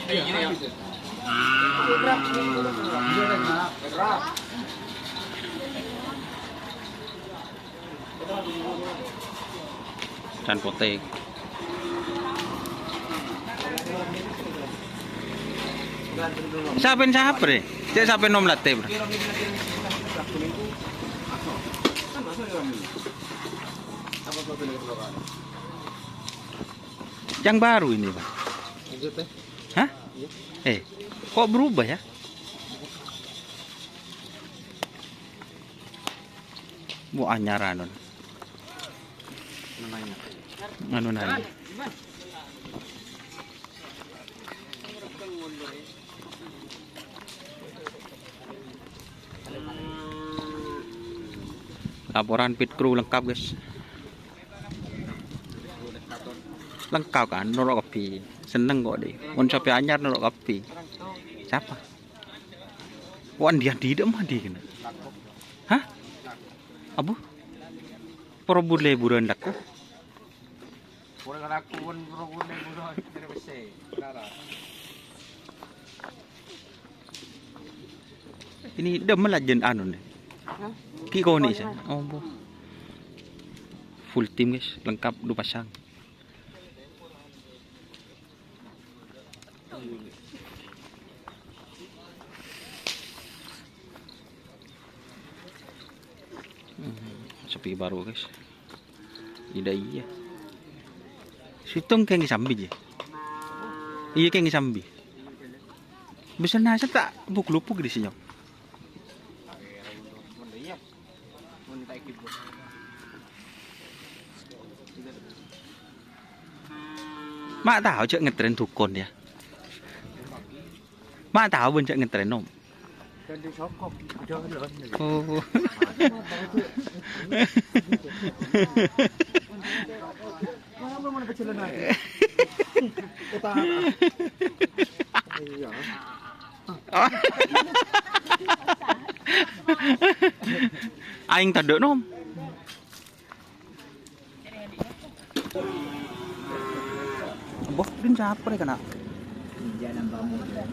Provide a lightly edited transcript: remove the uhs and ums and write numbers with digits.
Dan potek. Siapa deh? Cek siapa nom latte, bro? Yang baru ini, Pak. Hah? Kok berubah ya? Bu anyaran. Anu nanya. Laporan pit crew lengkap, guys. Lengkap kan, norok kopi. Seneng kok deh. Mun sampai anyar norok kopi. Siapa? Wan dia tidak mah dia kena. Hah? Abu? Probule buran dakku. Buran aku pun probule buran dari besi. Ini demen lajen anu nih. Ki koni sih. Oh, bu. Full tim guys, lengkap 2 pasang. Sepi baru guys. Iya. Situng kayak sambi je. Iya kayak sambi. Bisa nasa tak lupuk di sini. Mak tahu cek ngetren tukon ya. Mak tahu ben cek ngetren nom. Oh. Aing taduk nom. Boh, din siapa nih kena? Dia nambah muda.